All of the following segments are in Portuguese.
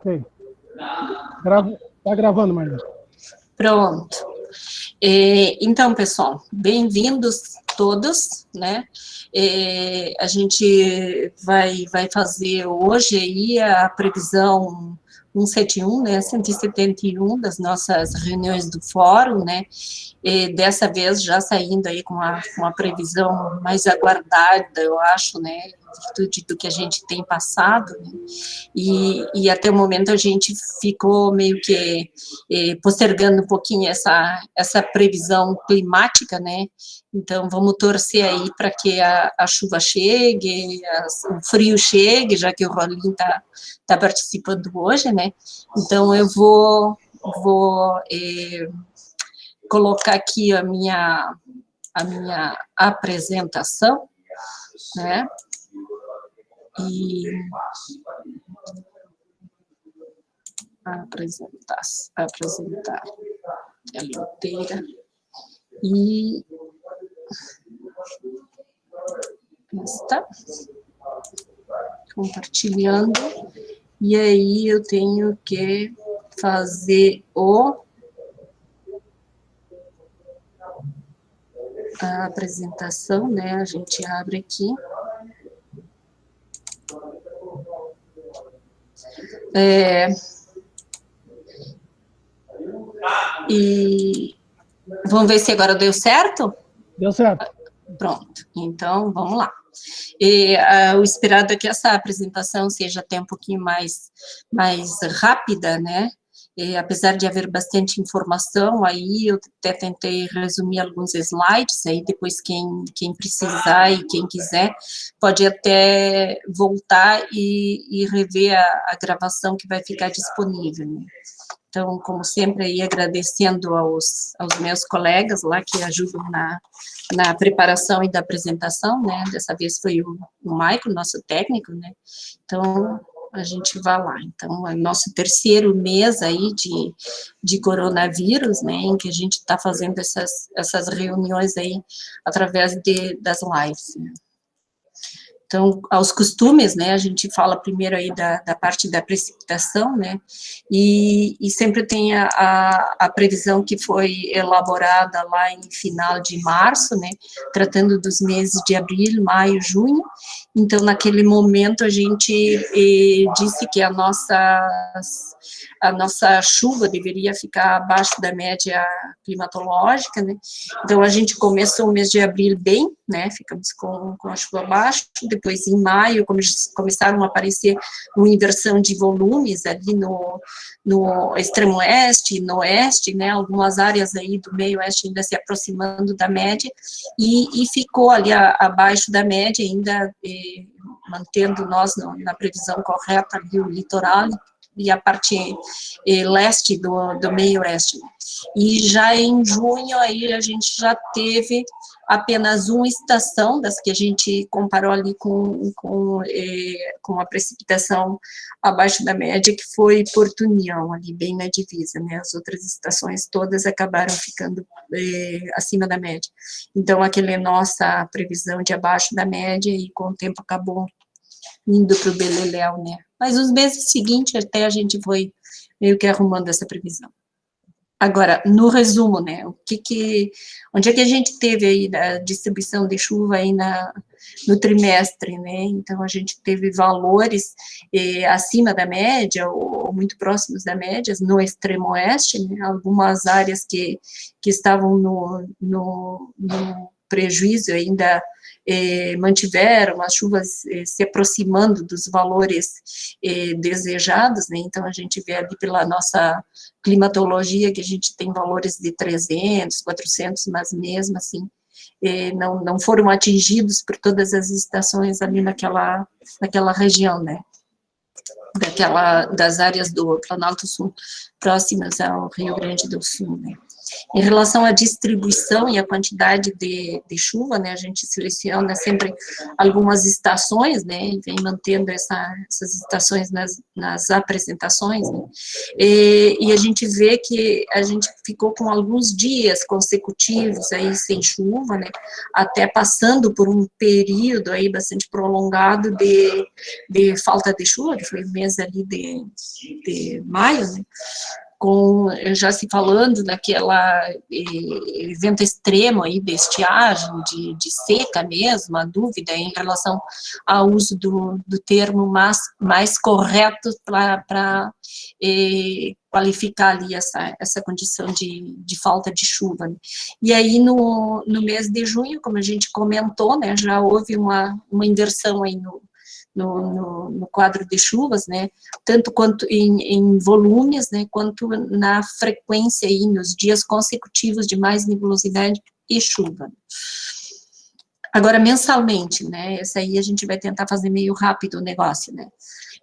Ok. Tá gravando, Marlene. Pronto. Então, pessoal, bem-vindos todos, né? A gente vai fazer hoje aí a previsão 171, né, 171 das nossas reuniões do fórum, né, dessa vez já saindo aí com a previsão mais aguardada, eu acho, né, em virtude do que a gente tem passado, né, e até o momento a gente ficou meio que postergando um pouquinho essa previsão climática, né, então vamos torcer aí para que a chuva chegue, o frio chegue, já que o Rolim está participando hoje, né, então eu vou colocar aqui a minha apresentação, né, e apresentar ela inteira, e está compartilhando, e aí eu tenho que fazer a apresentação, né, a gente abre aqui. E vamos ver se agora deu certo? Deu certo. Pronto, então vamos lá. O esperado é que essa apresentação seja até um pouquinho mais rápida, né? Apesar de haver bastante informação, aí eu até tentei resumir alguns slides, aí depois quem precisar e quem quiser pode até voltar e rever a gravação que vai ficar disponível, né? Então, como sempre, aí agradecendo aos meus colegas lá que ajudam na preparação e da apresentação, né, dessa vez foi o Maico, nosso técnico, né, então a gente vai lá. Então, é nosso terceiro mês aí de coronavírus, né, em que a gente está fazendo essas reuniões aí através das lives, né. Então, aos costumes, né, a gente fala primeiro aí da parte da precipitação, né, e sempre tem a previsão que foi elaborada lá em final de março, né, tratando dos meses de abril, maio, junho. Então, naquele momento, a gente disse que a nossa chuva deveria ficar abaixo da média climatológica, né, então a gente começou o mês de abril bem, né, ficamos com a chuva abaixo, depois em maio começaram a aparecer uma inversão de volumes ali no extremo oeste, no oeste, né, algumas áreas aí do meio oeste ainda se aproximando da média, e ficou ali abaixo da média ainda, mantendo nós na previsão correta ali o litoral e a parte leste do meio oeste. E já em junho aí a gente já teve apenas uma estação das que a gente comparou ali com a precipitação abaixo da média, que foi Porto União, ali bem na divisa, né, as outras estações todas acabaram ficando acima da média. Então, aquela é nossa previsão de abaixo da média, e com o tempo acabou indo para o beleléu, né. Mas os meses seguintes até a gente foi meio que arrumando essa previsão. Agora, no resumo, né, onde é que a gente teve aí a distribuição de chuva aí no trimestre, né, então a gente teve valores acima da média, ou muito próximos da média, no extremo oeste, né, algumas áreas que estavam no prejuízo ainda mantiveram as chuvas se aproximando dos valores desejados, né, então a gente vê ali pela nossa climatologia que a gente tem valores de 300, 400, mas mesmo assim não foram atingidos por todas as estações ali naquela região, né, das áreas do Planalto Sul próximas ao Rio Grande do Sul, né. Em relação à distribuição e à quantidade de chuva, né, a gente seleciona sempre algumas estações, né, e vem mantendo essas estações nas apresentações, né, e a gente vê que a gente ficou com alguns dias consecutivos aí sem chuva, né, até passando por um período aí bastante prolongado de falta de chuva, que foi o mês ali de maio, né, com, já se falando daquela evento extremo aí de estiagem, de seca mesmo, a dúvida em relação ao uso do termo mais correto para qualificar ali essa condição de falta de chuva, né? E aí no mês de junho, como a gente comentou, né, já houve uma inversão aí no quadro de chuvas, né, tanto quanto em volumes, né, quanto na frequência aí, nos dias consecutivos de mais nebulosidade e chuva. Agora, mensalmente, né, essa aí a gente vai tentar fazer meio rápido o negócio, né.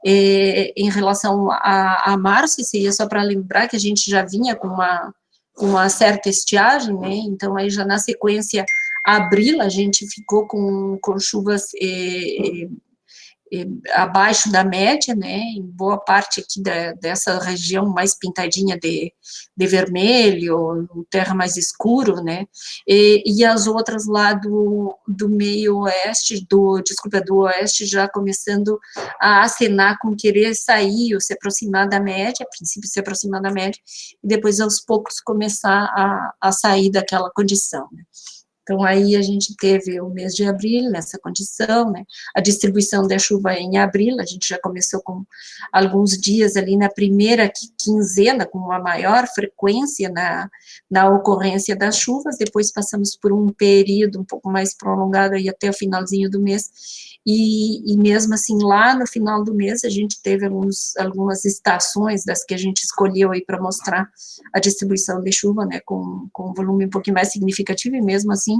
Em relação a março, seria só para lembrar que a gente já vinha com uma certa estiagem, né, então aí já na sequência, abril, a gente ficou com chuvas abaixo da média, né, em boa parte aqui dessa região mais pintadinha de vermelho, terra mais escuro, né, e as outras lá do meio oeste, do oeste, já começando a acenar com querer sair ou se aproximar da média, a princípio se aproximar da média, e depois aos poucos começar a sair daquela condição, né. Então, aí a gente teve o mês de abril nessa condição, né, a distribuição da chuva em abril, a gente já começou com alguns dias ali na primeira quinzena, com uma maior frequência na ocorrência das chuvas, depois passamos por um período um pouco mais prolongado aí até o finalzinho do mês, e mesmo assim, lá no final do mês, a gente teve algumas estações das que a gente escolheu aí para mostrar a distribuição de chuva, né, com um volume um pouquinho mais significativo, e mesmo assim,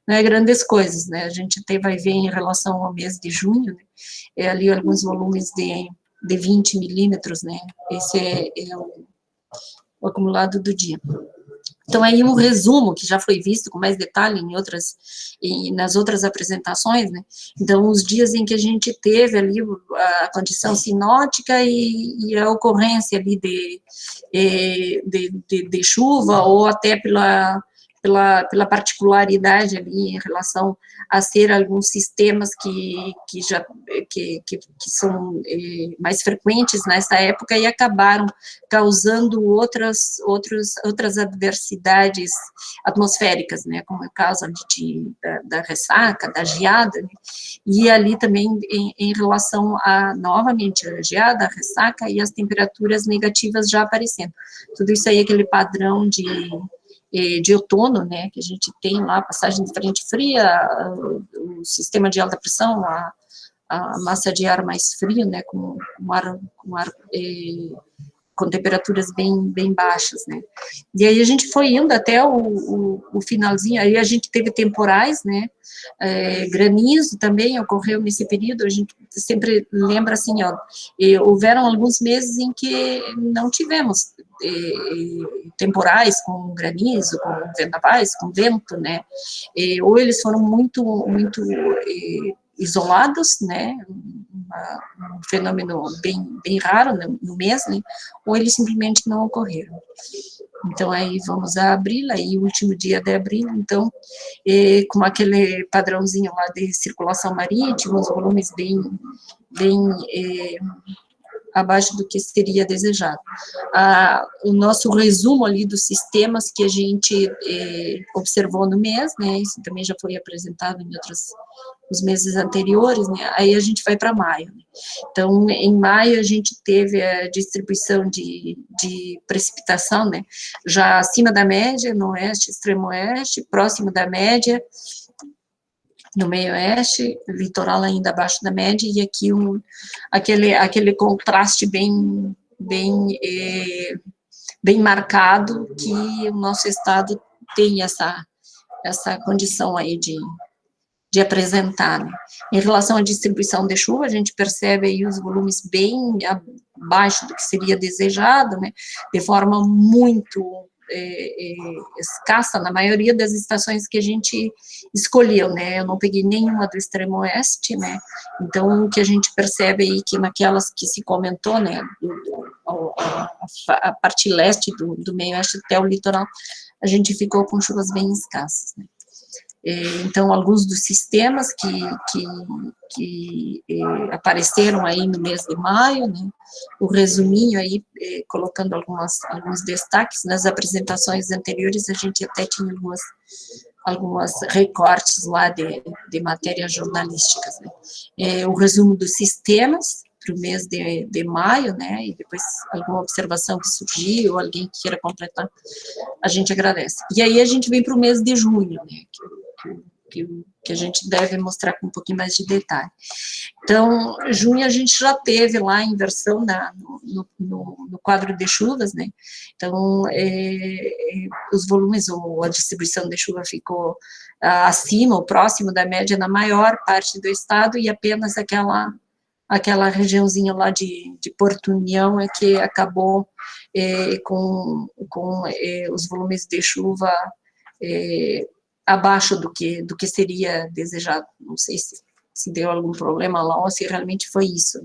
não é grandes coisas, né, a gente vai ver em relação ao mês de junho, né, ali alguns volumes de 20 milímetros, né, esse é o acumulado do dia. Então, aí um resumo que já foi visto com mais detalhe nas outras apresentações, né, então os dias em que a gente teve ali a condição sinótica e a ocorrência ali de chuva, ou até pela particularidade ali em relação a ser alguns sistemas que são mais frequentes nessa época e acabaram causando outras adversidades atmosféricas, né, como é o caso da ressaca, da geada, né, e ali também em relação novamente, a geada, a ressaca e as temperaturas negativas já aparecendo. Tudo isso aí é aquele padrão de outono, né, que a gente tem lá, passagem de frente fria, o sistema de alta pressão, a massa de ar mais frio, né, com temperaturas bem baixas, né. E aí a gente foi indo até o finalzinho, aí a gente teve temporais, né, granizo também ocorreu nesse período, a gente sempre lembra assim, ó, houveram alguns meses em que não tivemos temporais com granizo, com vendavais, com vento, né, ou eles foram muito isolados, né, um fenômeno bem raro no mês, né, ou eles simplesmente não ocorreram. Então, aí vamos a abril, aí o último dia de abril, então, com aquele padrãozinho lá de circulação marítima, os volumes bem abaixo do que seria desejado. O nosso resumo ali dos sistemas que a gente observou no mês, né, isso também já foi apresentado em os meses anteriores, né, aí a gente vai para maio. Né. Então, em maio a gente teve a distribuição de precipitação, né, já acima da média, no oeste, extremo oeste, próximo da média, no meio oeste, litoral ainda abaixo da média, e aqui aquele contraste bem marcado que o nosso estado tem essa condição aí de apresentar. Né. Em relação à distribuição de chuva, a gente percebe aí os volumes bem abaixo do que seria desejado, né, de forma muito escassa na maioria das estações que a gente escolheu, né? Eu não peguei nenhuma do extremo oeste, né? Então, o que a gente percebe aí que naquelas que se comentou, né, a parte leste do meio oeste até o litoral, a gente ficou com chuvas bem escassas, né? Então, alguns dos sistemas que apareceram aí no mês de maio, né, o resuminho aí, colocando alguns destaques, nas apresentações anteriores a gente até tinha algumas recortes lá de matérias jornalísticas, né. O resumo dos sistemas para o mês de maio, né, e depois alguma observação que surgiu, ou alguém que queira completar, a gente agradece. E aí a gente vem para o mês de junho, né, que a gente deve mostrar com um pouquinho mais de detalhe. Então, junho a gente já teve lá a inversão no quadro de chuvas, né, então, os volumes, ou a distribuição de chuva ficou acima, ou próximo da média na maior parte do estado, e apenas aquela regiãozinha lá de Porto União é que acabou com os volumes de chuva abaixo do que seria desejado. Não sei se deu algum problema lá, ou se realmente foi isso.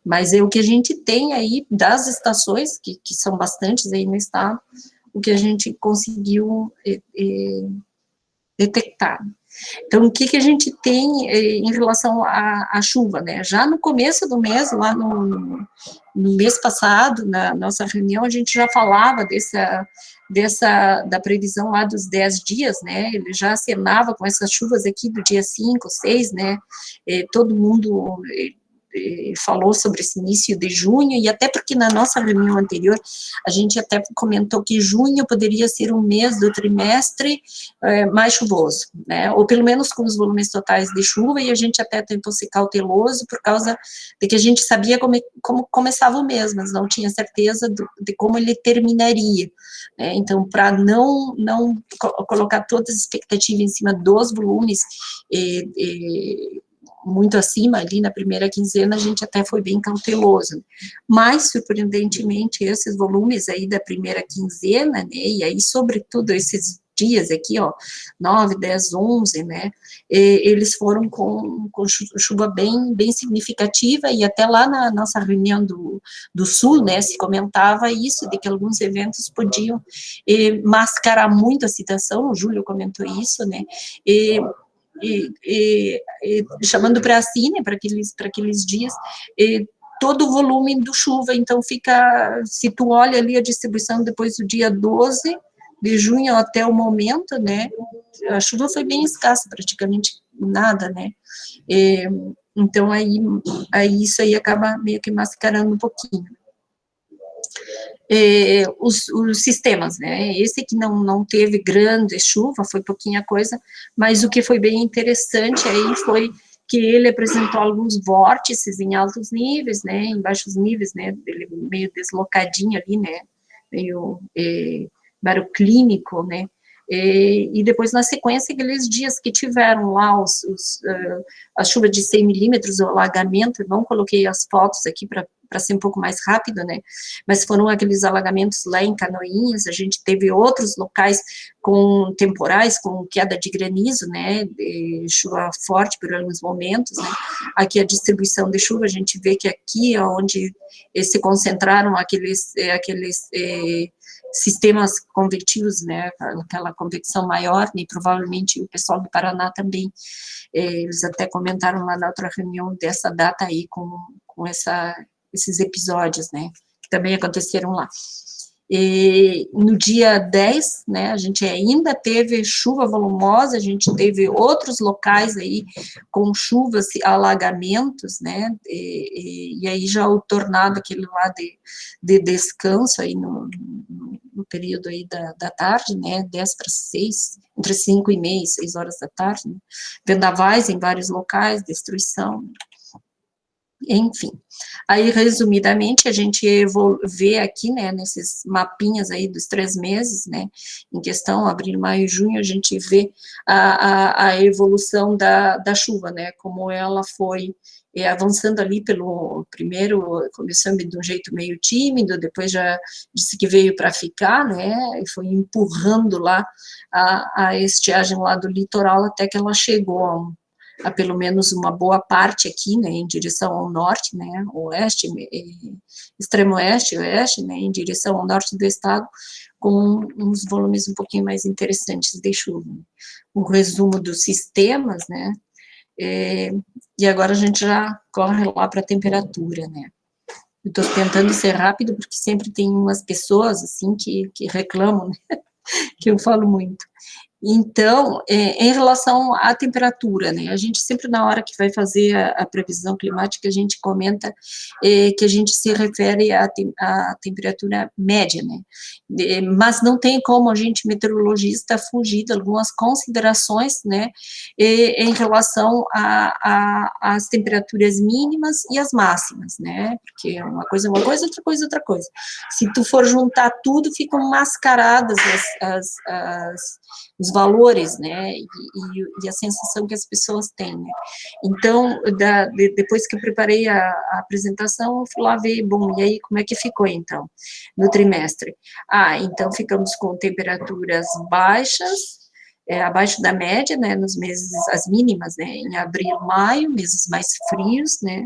Mas é o que a gente tem aí das estações, que são bastantes aí no estado, o que a gente conseguiu detectar. Então, o que a gente tem em relação à chuva, né? Já no começo do mês, lá no mês passado, na nossa reunião, a gente já falava da previsão lá dos 10 dias, né? Ele já acenava com essas chuvas aqui do dia 5, 6, né? Todo mundo falou sobre esse início de junho, e até porque na nossa reunião anterior, a gente até comentou que junho poderia ser um mês do trimestre mais chuvoso, né, ou pelo menos com os volumes totais de chuva, e a gente até tentou ser cauteloso, por causa de que a gente sabia como começava o mês, mas não tinha certeza de como ele terminaria, né, então, para não colocar todas as expectativas em cima dos volumes, muito acima ali na primeira quinzena, a gente até foi bem cauteloso, mas, surpreendentemente, esses volumes aí da primeira quinzena, né, e aí, sobretudo, esses dias aqui, ó, 9, 10, 11, né, eles foram com chuva bem significativa, e até lá na nossa reunião do Sul, né, se comentava isso, de que alguns eventos podiam mascarar muito a situação, o Júlio comentou isso, né, chamando para si, né, para aqueles dias, todo o volume do chuva, então fica, se tu olha ali a distribuição depois do dia 12 de junho até o momento, né, a chuva foi bem escassa, praticamente nada, né, então aí isso aí acaba meio que mascarando um pouquinho. Os sistemas, né, esse que não teve grande chuva, foi pouquinha coisa, mas o que foi bem interessante aí foi que ele apresentou alguns vórtices em altos níveis, né, em baixos níveis, né, ele meio deslocadinho ali, né, meio baroclínico, né, e depois, na sequência, aqueles dias que tiveram lá a chuva de 100 milímetros, o alagamento, eu não coloquei as fotos aqui para ser um pouco mais rápido, né, mas foram aqueles alagamentos lá em Canoinhas, a gente teve outros locais com temporais, com queda de granizo, né, de chuva forte por alguns momentos, né, aqui a distribuição de chuva, a gente vê que aqui é onde se concentraram aqueles sistemas convectivos, né, aquela convecção maior, e provavelmente o pessoal do Paraná também, eles até comentaram lá na outra reunião dessa data aí, com esses episódios, né, que também aconteceram lá. No dia 10, né, a gente ainda teve chuva volumosa, a gente teve outros locais aí com chuvas, alagamentos, né, e aí já o tornado, aquele lá de descanso aí no período aí da tarde, né, 10 para 6, entre 5h30 e 6 horas da tarde, né, vendavais em vários locais, destruição, enfim. Aí, resumidamente, a gente vê aqui, né, nesses mapinhas aí dos 3 meses, né, em questão, abril, maio e junho, a gente vê a evolução da chuva, né, como ela foi avançando ali pelo primeiro, começando de um jeito meio tímido, depois já disse que veio para ficar, né, e foi empurrando lá a estiagem lá do litoral até que ela chegou a pelo menos uma boa parte aqui, né, em direção ao norte, né, oeste, extremo oeste, oeste, né, em direção ao norte do estado, com uns volumes um pouquinho mais interessantes de chuva. Um resumo dos sistemas, né, e agora a gente já corre lá para a temperatura, né. Eu estou tentando ser rápido, porque sempre tem umas pessoas, assim, que reclamam, né, que eu falo muito. Então, em relação à temperatura, né, a gente sempre na hora que vai fazer a previsão climática, a gente comenta que a gente se refere à temperatura média, né, mas não tem como a gente, meteorologista, fugir de algumas considerações, né, em relação às temperaturas mínimas e as máximas, né, porque uma coisa é uma coisa, outra coisa é outra coisa. Se tu for juntar tudo, ficam mascaradas os valores, né, e a sensação que as pessoas têm, né. Então, depois que eu preparei a apresentação, eu fui lá ver, bom, e aí, como é que ficou, então, no trimestre? Então, ficamos com temperaturas baixas, abaixo da média, né, nos meses, as mínimas, né, em abril, maio, meses mais frios, né,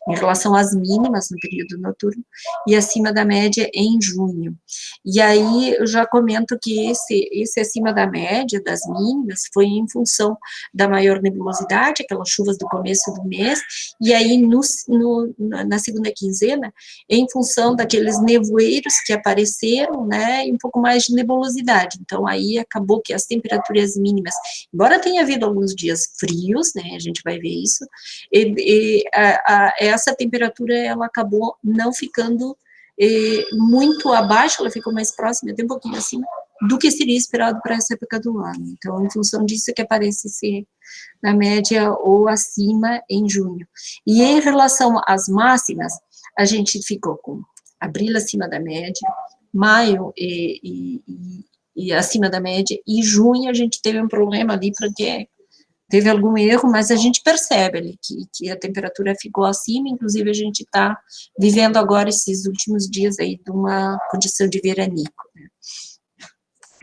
em relação às mínimas no período noturno, e acima da média em junho. E aí, eu já comento que esse acima da média, das mínimas, foi em função da maior nebulosidade, aquelas chuvas do começo do mês, e aí, na segunda quinzena, em função daqueles nevoeiros que apareceram, né, e um pouco mais de nebulosidade. Então, aí, acabou que as temperaturas mínimas, embora tenha havido alguns dias frios, né, a gente vai ver isso, essa temperatura, ela acabou não ficando muito abaixo, ela ficou mais próxima, até um pouquinho acima, do que seria esperado para essa época do ano. Então, em função disso, é que aparece ser na média ou acima em junho. E em relação às máximas, a gente ficou com abril acima da média, maio e acima da média, e junho a gente teve um problema ali, porque teve algum erro, mas a gente percebe ali que a temperatura ficou acima, inclusive a gente está vivendo agora esses últimos dias aí de uma condição de veranico, né.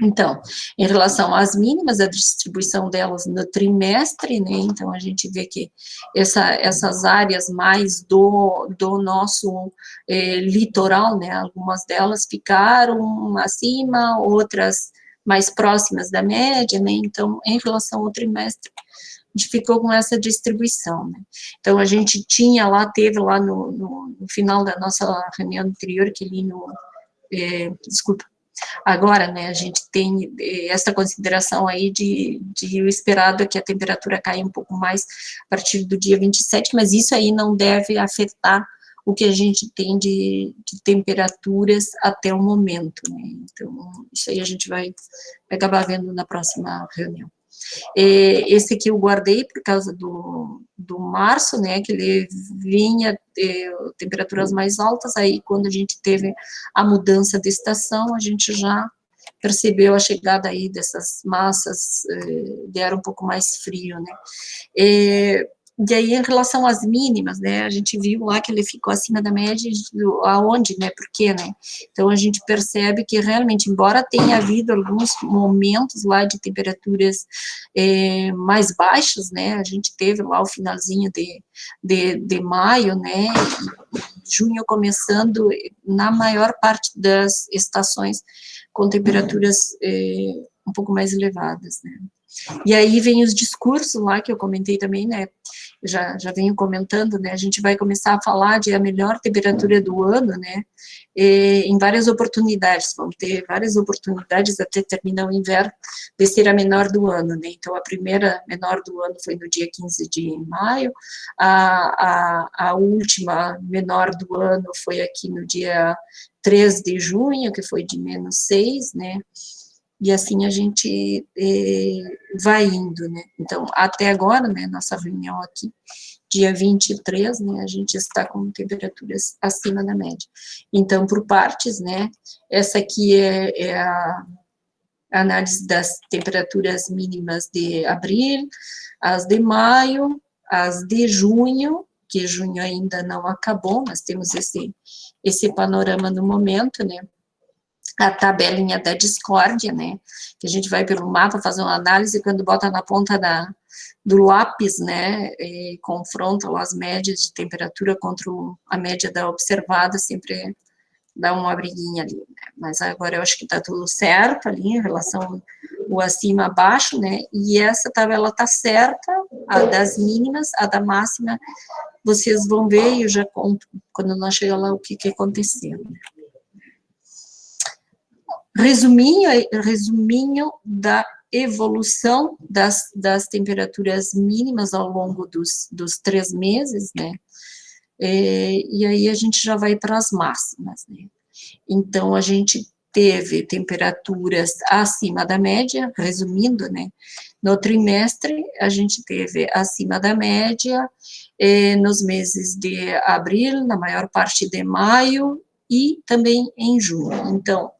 Então, em relação às mínimas, a distribuição delas no trimestre, né, então a gente vê que essas áreas mais do nosso litoral, né, algumas delas ficaram acima, outras mais próximas da média, né, então, em relação ao trimestre, a gente ficou com essa distribuição, né. Então, a gente teve lá no final da nossa reunião anterior, que ali agora, né, a gente tem essa consideração aí de o esperado é que a temperatura caia um pouco mais a partir do dia 27, mas isso aí não deve afetar o que a gente tem de temperaturas até o momento, né, então, isso aí a gente vai acabar vendo na próxima reunião. Esse aqui eu guardei por causa do março, né, que ele vinha temperaturas mais altas, aí quando a gente teve a mudança de estação, a gente já percebeu a chegada aí dessas massas de ar um pouco mais frio, né. E aí, em relação às mínimas, né, a gente viu lá que ele ficou acima da média, aonde, né, por quê, né? Então, a gente percebe que realmente, embora tenha havido alguns momentos lá de temperaturas mais baixas, né, a gente teve lá o finalzinho de maio, né, e junho começando, na maior parte das estações, com temperaturas um pouco mais elevadas, né. E aí vem os discursos lá, que eu comentei também, né, já venho comentando, né, a gente vai começar a falar de a melhor temperatura do ano, né, em várias oportunidades, vamos ter várias oportunidades até terminar o inverno, de ser a menor do ano, né, então a primeira menor do ano foi no dia 15 de maio, a última menor do ano foi aqui no dia 3 de junho, que foi de -6, né, e assim a gente vai indo, né. Então, até agora, né, nossa reunião aqui, dia 23, né, a gente está com temperaturas acima da média. Então, por partes, né, essa aqui é a análise das temperaturas mínimas de abril, as de maio, as de junho, porque junho ainda não acabou, mas temos esse panorama no momento, né? A tabelinha da discórdia, né, que a gente vai pelo mapa fazer uma análise, quando bota na ponta do lápis, né, confronta lá as médias de temperatura contra a média da observada, sempre dá uma briguinha ali, né, mas agora eu acho que tá tudo certo ali, em relação o acima abaixo, né, e essa tabela tá certa, a das mínimas, a da máxima, vocês vão ver e eu já conto, quando nós chegar lá, o que aconteceu, né. Resuminho da evolução das temperaturas mínimas ao longo dos 3 meses, né, e aí a gente já vai para as máximas, né. Então, a gente teve temperaturas acima da média, resumindo, né, no trimestre, a gente teve acima da média, nos meses de abril, na maior parte de maio, e também em junho. Então,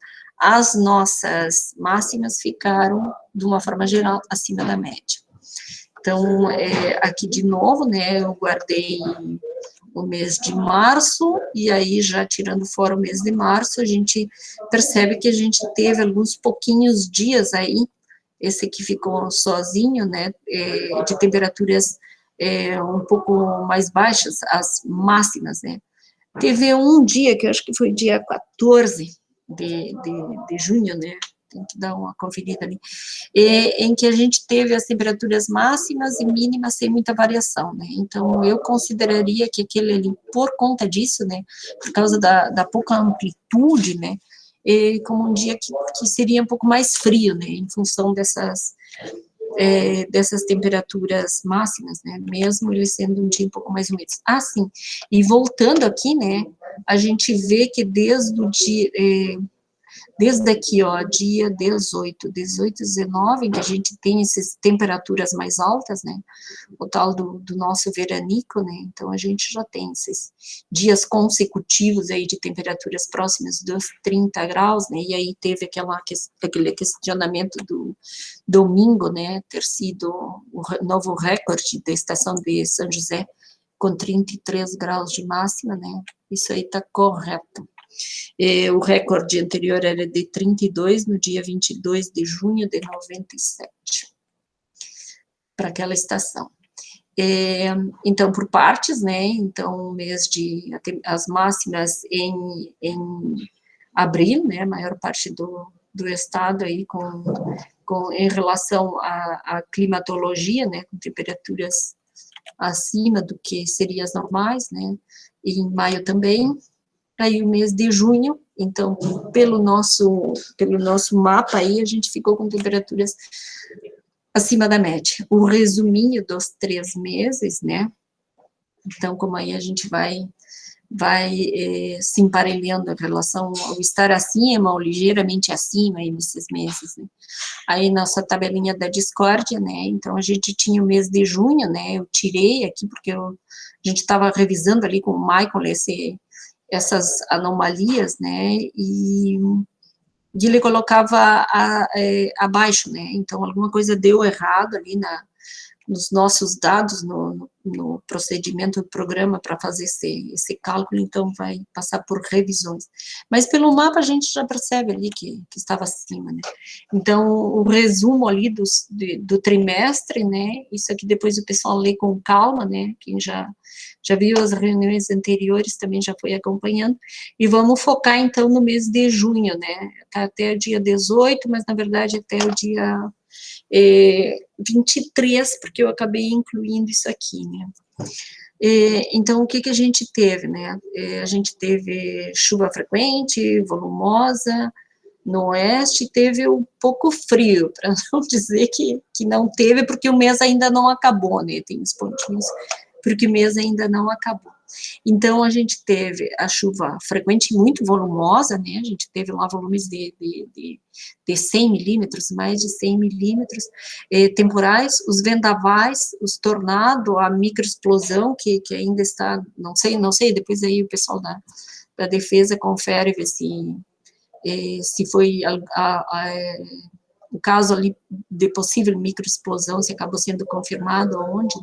as nossas máximas ficaram, de uma forma geral, acima da média. Então, aqui de novo, né, eu guardei o mês de março, e aí já tirando fora o mês de março, a gente percebe que a gente teve alguns pouquinhos dias aí, esse que ficou sozinho, né, de temperaturas um pouco mais baixas, as máximas, né. Teve um dia, que eu acho que foi dia 14 de junho, né, tem que dar uma conferida ali, em que a gente teve as temperaturas máximas e mínimas sem muita variação, né, então eu consideraria que aquele ali, por conta disso, né, por causa da pouca amplitude, né, como um dia que seria um pouco mais frio, né, em função dessas temperaturas máximas, né, mesmo ele sendo um dia um pouco mais úmido. Ah, sim, e voltando aqui, né, a gente vê que desde o dia, desde aqui, ó, dia 18, 19, em que a gente tem essas temperaturas mais altas, né, o tal do nosso veranico, né, então a gente já tem esses dias consecutivos aí de temperaturas próximas dos 30 graus, né, e aí teve aquele questionamento do domingo, né, ter sido o novo recorde da estação de São José, com 33 graus de máxima, né, isso aí tá correto. O recorde anterior era de 32, no dia 22 de junho de 97, para aquela estação. Então, por partes, né, então, as máximas em abril, né, a maior parte do estado aí em relação à climatologia, né, com temperaturas acima do que seriam as normais, né, e em maio também. Aí o mês de junho, então, pelo nosso mapa aí, a gente ficou com temperaturas acima da média. O resuminho dos 3 meses, né, então, como aí a gente vai se emparelhando em relação ao estar acima ou ligeiramente acima aí nesses meses, né. Aí nossa tabelinha da discórdia, né, então a gente tinha o mês de junho, né, eu tirei aqui porque a gente estava revisando ali com o Michael essas anomalias, né, e ele colocava abaixo, né, então alguma coisa deu errado ali nos nossos dados, no procedimento do programa para fazer esse cálculo, então vai passar por revisões. Mas pelo mapa a gente já percebe ali que estava acima, né. Então, o resumo ali do trimestre, né, isso aqui depois o pessoal lê com calma, né, quem já viu as reuniões anteriores também já foi acompanhando, e vamos focar então no mês de junho, né, tá até o dia 18, mas na verdade até o dia 23, porque eu acabei incluindo isso aqui, né. Então, o que a gente teve, né, a gente teve chuva frequente, volumosa, no oeste, teve um pouco frio, para não dizer que não teve, porque o mês ainda não acabou, né, tem uns pontinhos, porque o mês ainda não acabou. Então, a gente teve a chuva frequente, muito volumosa, né, a gente teve lá volumes de 100 milímetros, mais de 100 milímetros, temporais, os vendavais, os tornados, a microexplosão, que ainda está, não sei, depois aí o pessoal da defesa confere, vê se foi o caso ali de possível microexplosão, se acabou sendo confirmado aonde,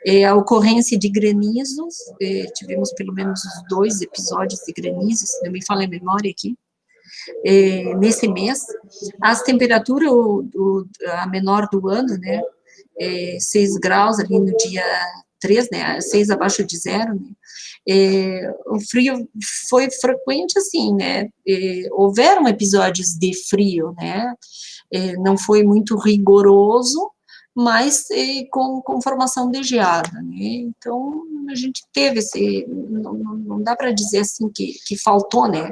né? A ocorrência de granizos, tivemos pelo menos 2 episódios de granizos, se não me falha a memória aqui, nesse mês. As temperaturas, a menor do ano, né, 6 graus ali no dia 3, né, 6 abaixo de zero, né, o frio foi frequente, assim, né, houveram episódios de frio, né, não foi muito rigoroso, mas com formação de geada, né, então a gente teve não dá para dizer assim que faltou, né,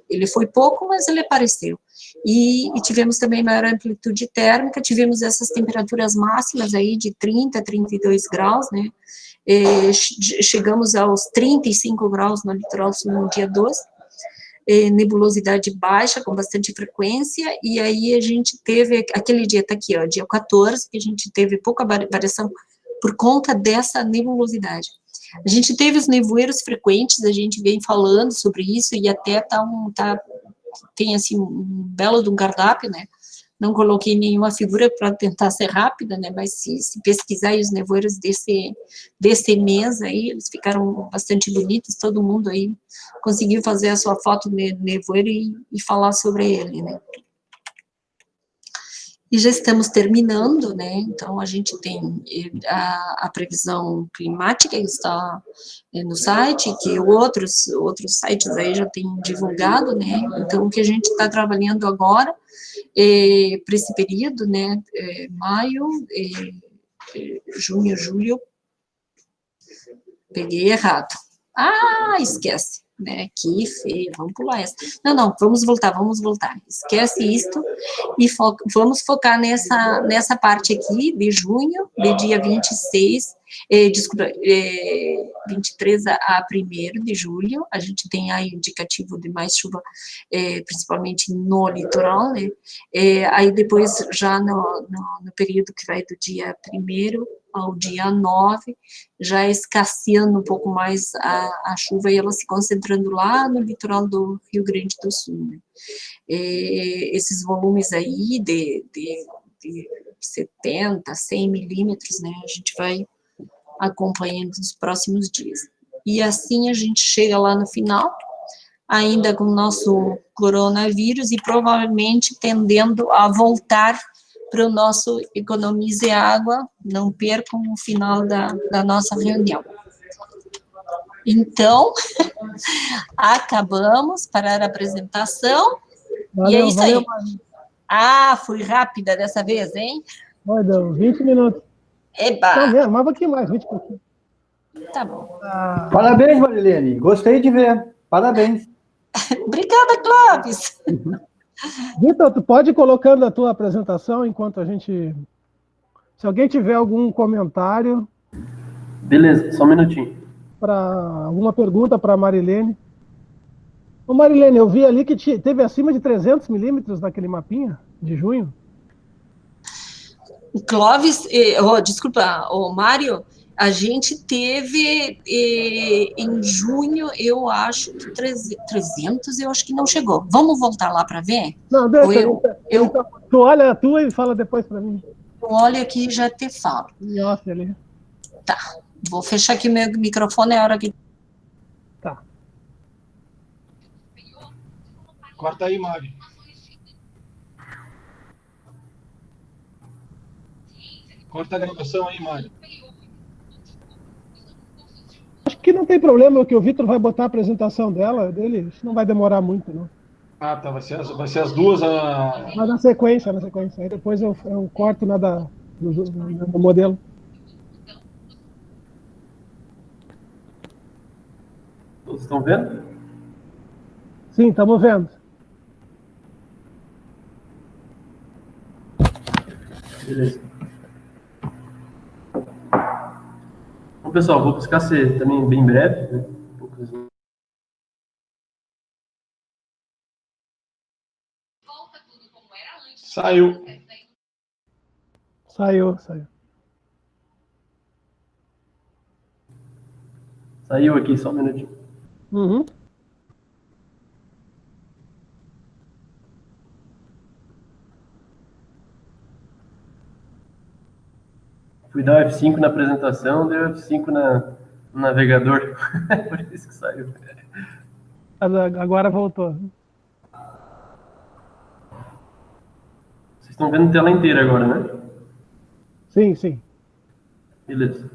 ele foi pouco, mas ele apareceu. E tivemos também maior amplitude térmica, tivemos essas temperaturas máximas aí de 30, 32 graus, né, chegamos aos 35 graus no litoral sul no dia 12, nebulosidade baixa, com bastante frequência, e aí a gente teve, aquele dia tá aqui, ó, dia 14, que a gente teve pouca variação por conta dessa nebulosidade. A gente teve os nevoeiros frequentes, a gente vem falando sobre isso, e até tem, assim, um belo de um cardápio, né, não coloquei nenhuma figura para tentar ser rápida, né, mas se pesquisar aí os nevoeiros desse mês aí, eles ficaram bastante bonitos, todo mundo aí conseguiu fazer a sua foto de nevoeiro e falar sobre ele, né. E já estamos terminando, né, então a gente tem a previsão climática que está no site, que outros sites aí já têm divulgado, né, então o que a gente está trabalhando agora, para esse período, né, maio, junho, julho, peguei errado. Esquece, né, que feio, vamos pular essa. Não, vamos voltar, esquece isto e vamos focar nessa parte aqui de junho, de dia 26, desculpa, 23 a 1º de julho, a gente tem aí indicativo de mais chuva, principalmente no litoral, né, aí depois já no período que vai do dia 1º ao dia 9, já escasseando um pouco mais a chuva e ela se concentrando lá no litoral do Rio Grande do Sul, né. Esses volumes aí de 70, 100 milímetros, né, a gente vai acompanhando nos próximos dias. E assim a gente chega lá no final, ainda com o nosso coronavírus e provavelmente tendendo a voltar para o nosso Economize Água, não percam o final da nossa reunião. Então, acabamos, parar a apresentação, e é isso aí. Fui rápida dessa vez, hein? Deu 20 minutos. Eba! Não, mesmo, mas um pouquinho mais, 20 e pouquinho. Tá bom. Parabéns, Marilene, gostei de ver, parabéns. Obrigada, Clóvis. Vitor, tu pode ir colocando a tua apresentação enquanto a gente... Se alguém tiver algum comentário... Beleza, só um minutinho. Alguma pergunta para a Marilene. Ô Marilene, eu vi ali que teve acima de 300 milímetros naquele mapinha de junho. Clóvis, desculpa, Mário, a gente teve em junho, eu acho que 300, eu acho que não chegou. Vamos voltar lá para ver? Não, deixa. Tu olha a tua e fala depois para mim. Eu olho aqui e já te falo. Nossa, ali. Tá, vou fechar aqui meu microfone, é a hora que... Tá. Corta aí, Mário. Corta a gravação aí, Mário. Acho que não tem problema, que o Vitor vai botar a apresentação dele, isso não vai demorar muito, não. Tá, vai ser as duas. Mas na sequência. Aí depois eu corto no modelo. Vocês estão vendo? Sim, estamos vendo. Beleza. Bom, pessoal, vou buscar ser também bem breve, né? Saiu. Saiu. Saiu aqui, só um minutinho. Uhum. Fui dar F5 na apresentação, deu F5 no navegador. Por isso que saiu. Agora voltou. Vocês estão vendo a tela inteira agora, né? Sim, sim. Beleza.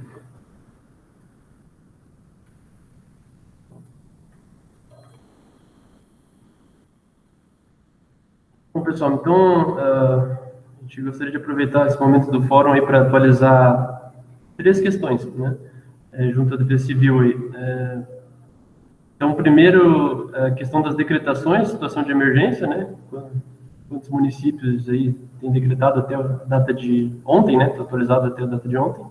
Bom, pessoal, então, a gente gostaria de aproveitar esse momento do fórum aí para atualizar 3 questões, né, junto à Defesa Civil aí. Então, primeiro, a questão das decretações, situação de emergência, né, quantos municípios aí têm decretado até a data de ontem, né, está atualizado até a data de ontem.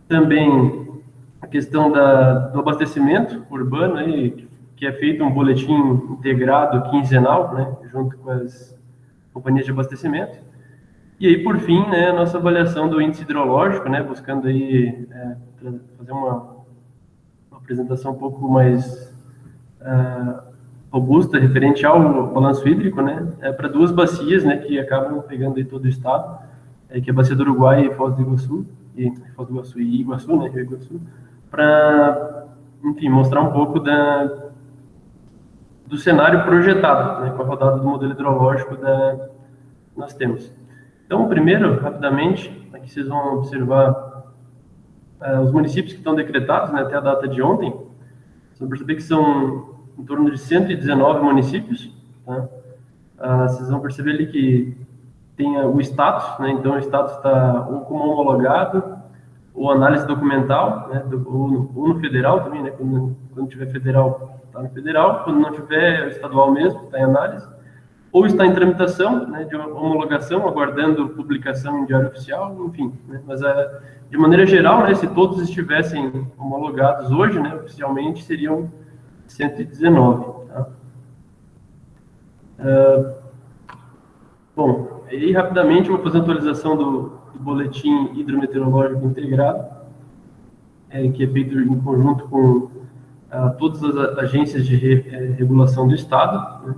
Também a questão do abastecimento urbano, aí, que é feito um boletim integrado quinzenal, né, junto com as companhias de abastecimento. E aí, por fim, né, a nossa avaliação do índice hidrológico, né, buscando aí fazer uma apresentação um pouco mais robusta referente ao balanço hídrico, né, para 2 bacias, né, que acabam pegando aí todo o estado, que é a Bacia do Uruguai e Foz do Iguaçu, e Iguaçu, né, Rio Iguaçu, para, enfim, mostrar um pouco do cenário projetado, né, com a rodada do modelo hidrológico que nós temos. Então, primeiro, rapidamente, aqui vocês vão observar os municípios que estão decretados, né, até a data de ontem. Vocês vão perceber que são em torno de 119 municípios. Tá? Vocês vão perceber ali que tem o status, né, então o status está ou como homologado, ou análise documental, né, ou no federal também, né, quando tiver federal, está no federal, quando não tiver, é estadual mesmo, está em análise, ou está em tramitação, né, de homologação, aguardando publicação em diário oficial, enfim, né, mas de maneira geral, né, se todos estivessem homologados hoje, né, oficialmente, seriam 119, tá? Bom, aí rapidamente eu vou fazer a atualização do boletim hidrometeorológico integrado, que é feito em conjunto com todas as agências de regulação do Estado, né?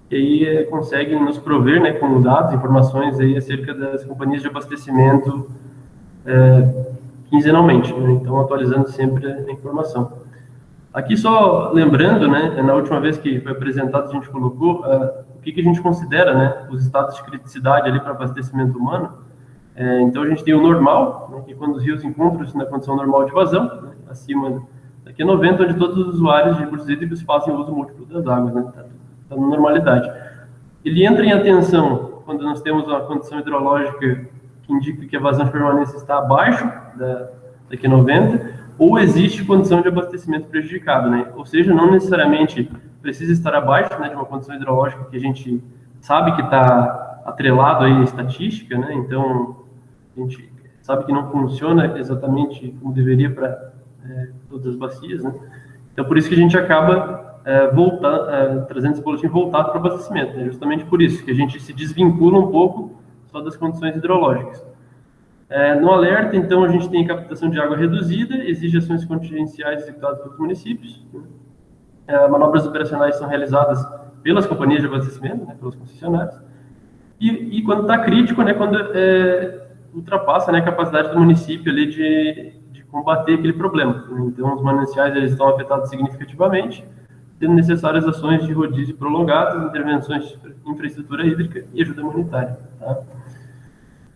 E aí conseguem nos prover, né, com dados, informações aí acerca das companhias de abastecimento quinzenalmente, né? Então atualizando sempre a informação. Aqui só lembrando, né, na última vez que foi apresentado a gente colocou o que a gente considera, né, os estados de criticidade ali para abastecimento humano. Então a gente tem o normal, né, que é quando os rios encontram-se na condição normal de vazão, né, acima daqui a 90, onde todos os usuários de recursos hídricos fazem uso múltiplo das águas, né, tá na normalidade. Ele entra em atenção quando nós temos uma condição hidrológica que indica que a vazão de permanência está abaixo daqui a 90, ou existe condição de abastecimento prejudicado, né? Ou seja, não necessariamente precisa estar abaixo, né, de uma condição hidrológica que a gente sabe que está atrelado aí à estatística, né? Então, a gente sabe que não funciona exatamente como deveria para todas as bacias, né? Então, por isso que a gente acaba trazendo esse boletim voltado para o abastecimento, né? Justamente por isso que a gente se desvincula um pouco só das condições hidrológicas. No alerta, então, a gente tem captação de água reduzida, exige ações contingenciais executadas pelos municípios, né? Manobras operacionais são realizadas pelas companhias de abastecimento, né, pelos concessionários, e quando está crítico, né, quando ultrapassa, né, a capacidade do município ali de combater aquele problema. Então, os mananciais eles estão afetados significativamente, sendo necessárias ações de rodízio prolongadas, intervenções de infraestrutura hídrica e ajuda humanitária. Tá?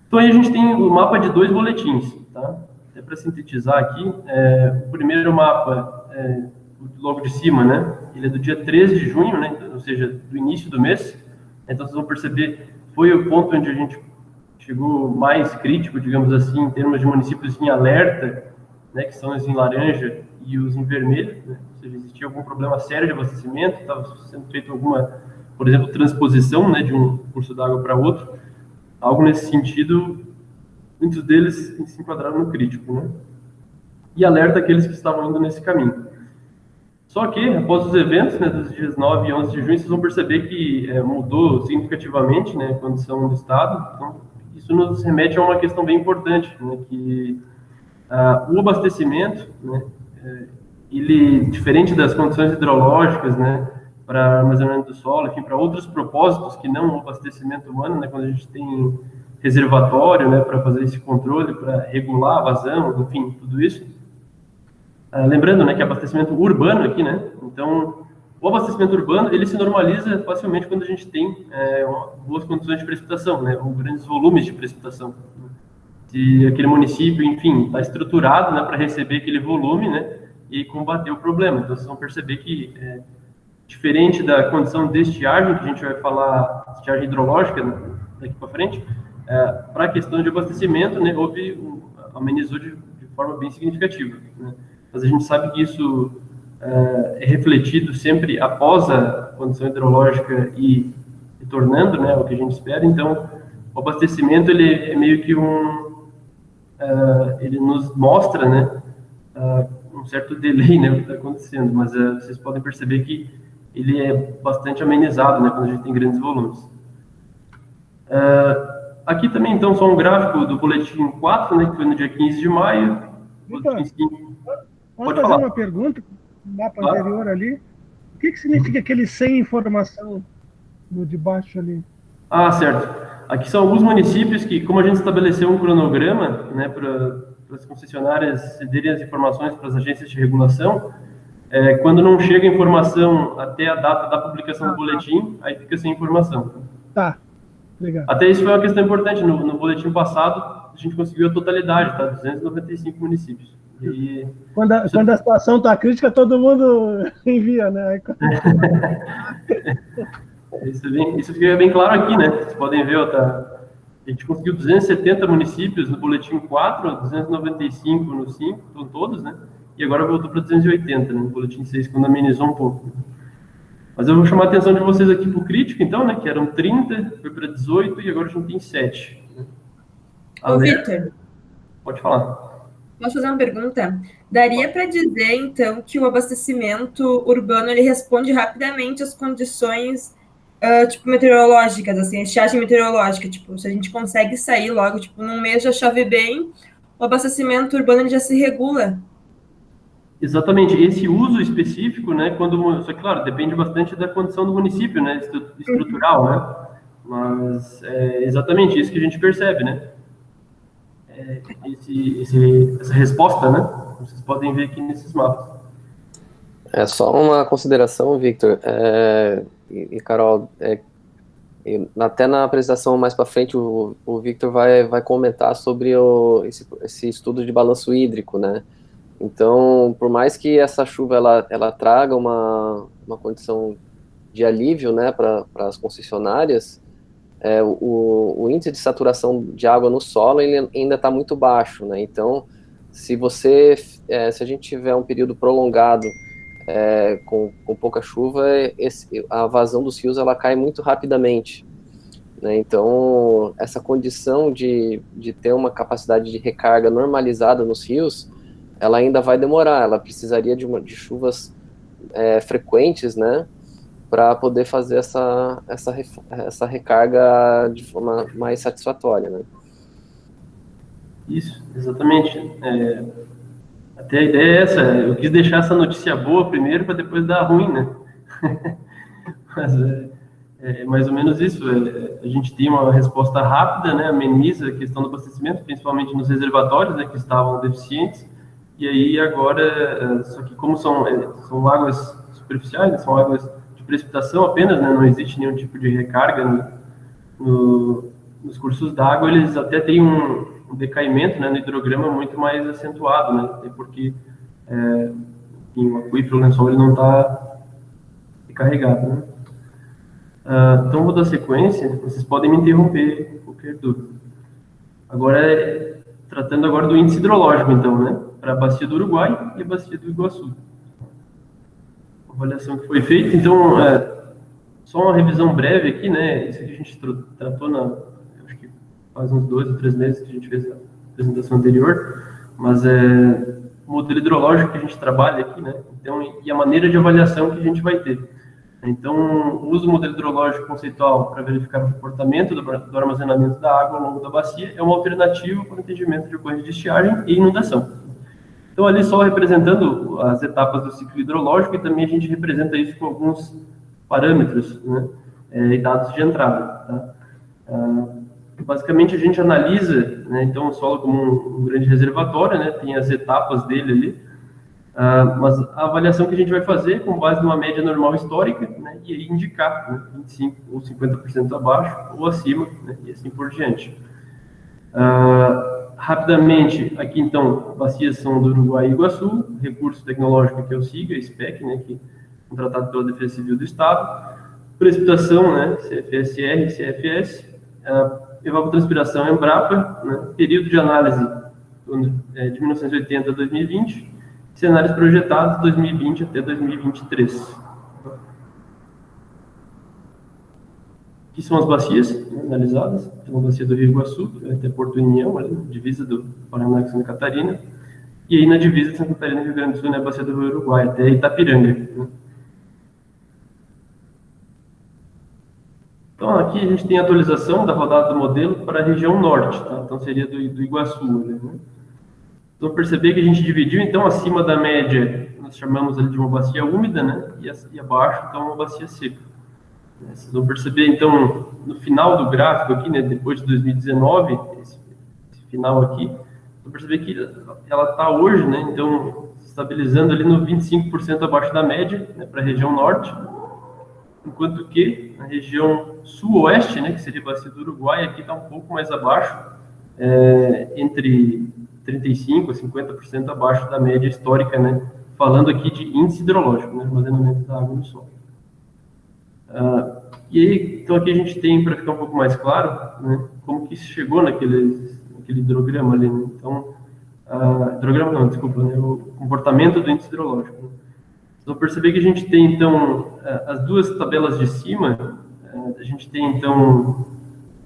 Então, aí a gente tem o mapa de 2 boletins. Tá? Para sintetizar aqui, o primeiro mapa, logo de cima, né, ele é do dia 13 de junho, né, ou seja, do início do mês. Então, vocês vão perceber, foi o ponto onde a gente chegou mais crítico, digamos assim, em termos de municípios em alerta, né, que são os em laranja e os em vermelho, né? Ou seja, existia algum problema sério de abastecimento, estava sendo feito alguma, por exemplo, transposição, né, de um curso d'água para outro, algo nesse sentido. Muitos deles se enquadraram no crítico, né? E alerta aqueles que estavam indo nesse caminho. Só que, após os eventos, né, dos dias 9 e 11 de junho, vocês vão perceber que mudou significativamente, né, a condição do Estado. Então, isso nos remete a uma questão bem importante, né, que o abastecimento, né, ele, diferente das condições hidrológicas, né, para armazenamento do solo, enfim, para outros propósitos que não o abastecimento humano, né, quando a gente tem reservatório, né, para fazer esse controle, para regular a vazão, enfim, tudo isso. Lembrando, né, que abastecimento urbano aqui, né, então o abastecimento urbano, ele se normaliza facilmente quando a gente tem boas condições de precipitação, né, ou grandes volumes de precipitação. Se aquele município, enfim, está estruturado, né, para receber aquele volume, né, e combater o problema. Então, vocês vão perceber que, diferente da condição de estiagem, que a gente vai falar, estiagem hidrológica, né, daqui para frente, para a questão de abastecimento, né, amenizou de forma bem significativa, né. Mas a gente sabe que isso é refletido sempre após a condição hidrológica e retornando, né, o que a gente espera. Então, o abastecimento, ele é meio que ele nos mostra, né, um certo delay, né, o que está acontecendo, mas vocês podem perceber que ele é bastante amenizado, né, quando a gente tem grandes volumes. Aqui também, então, só um gráfico do boletim 4, né, que foi no dia 15 de maio. Boletim 5. Pode fazer uma pergunta no mapa anterior ali? O que significa aquele sem informação no de baixo ali? Certo. Aqui são alguns municípios que, como a gente estabeleceu um cronograma, né, para as concessionárias cederem as informações para as agências de regulação, quando não chega informação até a data da publicação do boletim, aí fica sem informação. Tá, legal. Até isso foi uma questão importante. No boletim passado, a gente conseguiu a totalidade, tá? 295 municípios. E quando a situação está crítica, todo mundo envia, né? Isso fica bem claro aqui, né? Vocês podem ver, a gente conseguiu 270 municípios no boletim 4, 295 no 5, então todos, né? E agora voltou para 280, né, no boletim 6, quando amenizou um pouco. Mas eu vou chamar a atenção de vocês aqui para o crítico, então, né? Que eram 30, foi para 18 e agora a gente tem 7. Né? Ô, Victor. Pode falar. Posso fazer uma pergunta? Daria para dizer, então, que o abastecimento urbano ele responde rapidamente às condições tipo meteorológicas, assim, a estiagem meteorológica, tipo, se a gente consegue sair logo, tipo, num mês já chove bem, o abastecimento urbano ele já se regula. Exatamente, esse uso específico, né, só que, claro, depende bastante da condição do município, né, estrutural, né, mas é exatamente isso que a gente percebe, né, essa resposta, né, vocês podem ver aqui nesses mapas. É só uma consideração, Victor, e Carol, até na apresentação mais para frente o Victor vai comentar sobre esse estudo de balanço hídrico, né? Então, por mais que essa chuva ela traga uma condição de alívio, né, para as concessionárias, o índice de saturação de água no solo ele ainda está muito baixo, né? Então, se a gente tiver um período prolongado com pouca chuva, a vazão dos rios ela cai muito rapidamente, né? Então, essa condição de ter uma capacidade de recarga normalizada nos rios, ela ainda vai demorar, ela precisaria de chuvas frequentes, né, para poder fazer essa recarga de forma mais satisfatória, né? Isso, exatamente. Até a ideia é essa, eu quis deixar essa notícia boa primeiro para depois dar ruim, né? Mas é mais ou menos isso, a gente tem uma resposta rápida, né, ameniza a questão do abastecimento, principalmente nos reservatórios, né, que estavam deficientes, e aí agora, só que como são águas superficiais, né, são águas de precipitação apenas, né, não existe nenhum tipo de recarga nos cursos d'água, eles até têm um decaimento, né, no hidrograma muito mais acentuado, né, até porque o aquífero, o lençol, ele não está recarregado, né. Então, vou dar sequência, vocês podem me interromper qualquer dúvida. Agora, tratando agora do índice hidrológico, então, né, para a bacia do Uruguai e a bacia do Iguaçu. A avaliação que foi feita, então, só uma revisão breve aqui, né, isso que a gente tratou acho que faz uns 2 ou 3 meses que a gente fez a apresentação anterior, mas o modelo hidrológico que a gente trabalha aqui, né, então, e a maneira de avaliação que a gente vai ter. Então, uso o modelo hidrológico conceitual para verificar o comportamento do armazenamento da água ao longo da bacia é uma alternativa para o entendimento de ocorrência de estiagem e inundação. Então, ali só representando as etapas do ciclo hidrológico, e também a gente representa isso com alguns parâmetros, né, e dados de entrada. Tá? basicamente a gente analisa, né, então o solo como um grande reservatório, né, tem as etapas dele ali, mas a avaliação que a gente vai fazer com base numa média normal histórica, né, e aí indicar, né, 25% ou 50% abaixo ou acima, né, e assim por diante. Rapidamente, aqui então, bacias são do Uruguai e Iguaçu, recurso tecnológico que é o SIGA, SPEC, né, que é contratado pela Defesa Civil do Estado, precipitação, né, CFSR, CFS, evapotranspiração Embrapa, né, período de análise de 1980 a 2020, cenários projetados 2020 até 2023. Aqui são as bacias, né, analisadas, tem a bacia do Rio Iguaçu, até Porto União, ali, divisa do Paraná com Santa Catarina, e aí na divisa de Santa Catarina e Rio Grande do Sul, né, a bacia do Rio Uruguai, até Itapiranga. Né. Então, aqui a gente tem a atualização da rodada do modelo para a região norte, tá? Então seria do Iguaçu. Né? Então, perceber que a gente dividiu, então, acima da média, nós chamamos ali de uma bacia úmida, né? E abaixo, então, uma bacia seca. Vocês vão perceber, então, no final do gráfico aqui, né, depois de 2019, esse final aqui, vão perceber que ela está hoje, né, então, estabilizando ali no 25% abaixo da média, né, para a região norte, enquanto que na região sul-oeste, né, que seria a bacia do Uruguai, aqui está um pouco mais abaixo, entre 35% a 50% abaixo da média histórica, né, falando aqui de índice hidrológico, né, armazenamento da água no solo. E aí, então aqui a gente tem, para ficar um pouco mais claro, né, como que se chegou naquele hidrograma ali, né? Então, hidrograma não, desculpa, né, o comportamento do índice hidrológico. Né? Vocês vão perceber que a gente tem, então, as duas tabelas de cima, a gente tem, então,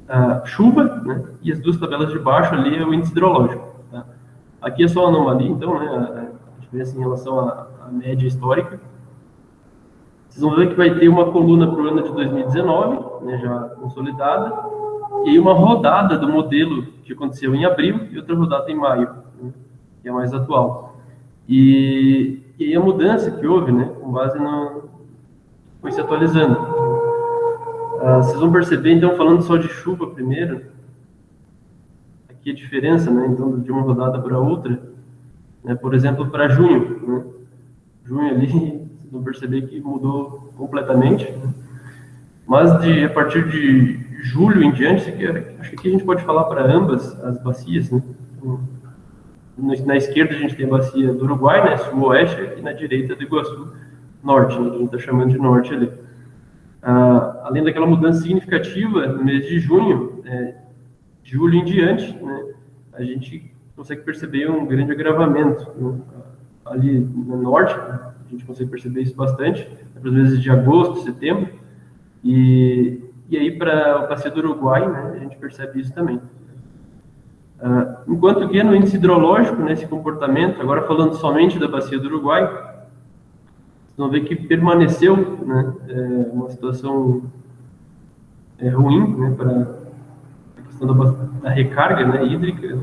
a chuva, né, e as duas tabelas de baixo ali é o índice hidrológico. Tá? Aqui é só a anomalia, então, né, a diferença em relação à média histórica. Vocês vão ver que vai ter uma coluna para o ano de 2019, né, já consolidada, e aí uma rodada do modelo que aconteceu em abril e outra rodada em maio, né, que é mais atual. E aí a mudança que houve, né, com base foi se atualizando. Vocês vão perceber, então, falando só de chuva primeiro, aqui a diferença, né, então, de uma rodada para outra, né, por exemplo, para junho, né, junho ali, vocês vão perceber que mudou completamente, né, mas a partir de julho em diante, acho que aqui a gente pode falar para ambas as bacias, né, na esquerda a gente tem a bacia do Uruguai, né, sul-oeste, e na direita do Iguaçu, norte, né, que a gente está chamando de norte ali. Além daquela mudança significativa, no mês de junho, de julho em diante, né, a gente consegue perceber um grande agravamento, né, ali no norte, né, a gente consegue perceber isso bastante, para os meses de agosto, setembro, e aí para a bacia do Uruguai, né, a gente percebe isso também. Enquanto que no índice hidrológico, nesse comportamento, agora falando somente da bacia do Uruguai, vocês vão ver que permaneceu, né, uma situação ruim, né, para a questão da recarga, né, hídrica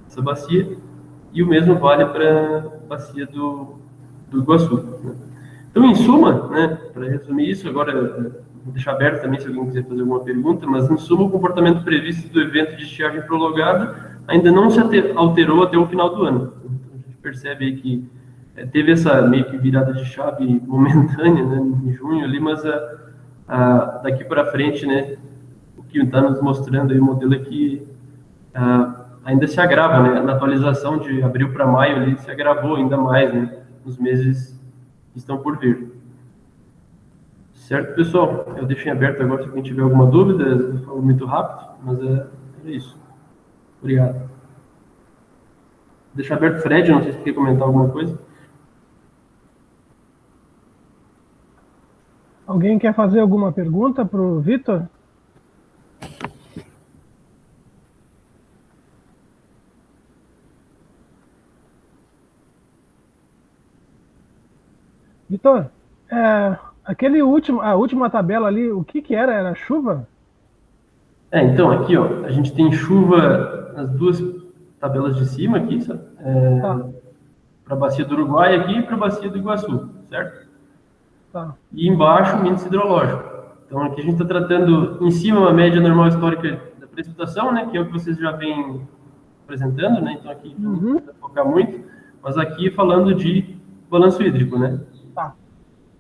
dessa bacia, e o mesmo vale para a bacia do Iguaçu. Né. Então, em suma, né, para resumir isso, agora vou deixar aberto também se alguém quiser fazer alguma pergunta, mas em suma o comportamento previsto do evento de estiagem prolongada ainda não se alterou até o final do ano. Então, a gente percebe aí que teve essa meio que virada de chave momentânea, né, em junho ali, mas daqui para frente, né, o que está nos mostrando aí o modelo aqui ainda se agrava, né, na atualização de abril para maio ali se agravou ainda mais, né, nos meses que estão por vir. Certo, pessoal? Eu deixei aberto agora se alguém tiver alguma dúvida, eu falo muito rápido, mas é isso. Obrigado. Deixar aberto, Fred, não sei se quer comentar alguma coisa. Alguém quer fazer alguma pergunta para o Vitor? Vitor, a última tabela ali, o que era? Era chuva? Então, aqui, ó, a gente tem chuva nas duas tabelas de cima aqui, sabe? Para a bacia do Uruguai aqui e para a bacia do Iguaçu, certo? Tá. E embaixo o índice hidrológico. Então, aqui a gente está tratando em cima uma média normal histórica da precipitação, né, que é o que vocês já vêm apresentando, né, então aqui não precisa focar muito, mas aqui falando de balanço hídrico, né. Tá.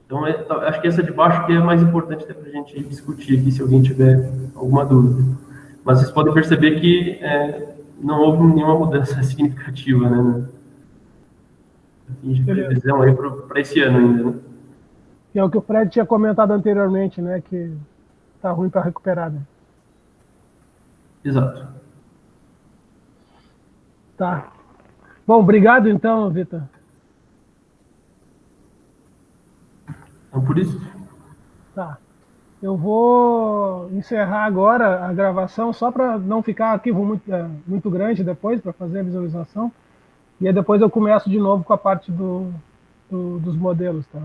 Então, acho que essa de baixo que é mais importante para a gente discutir aqui, se alguém tiver alguma dúvida. Mas vocês podem perceber que não houve nenhuma mudança significativa, né, de previsão aí para esse ano ainda, né. Que é o que o Fred tinha comentado anteriormente, né, que tá ruim para recuperar, né. Exato. Tá. Bom, obrigado então, Vitor. Então, por isso. Tá. Eu vou encerrar agora a gravação, só para não ficar arquivo muito grande depois, para fazer a visualização. E aí depois eu começo de novo com a parte dos modelos, tá?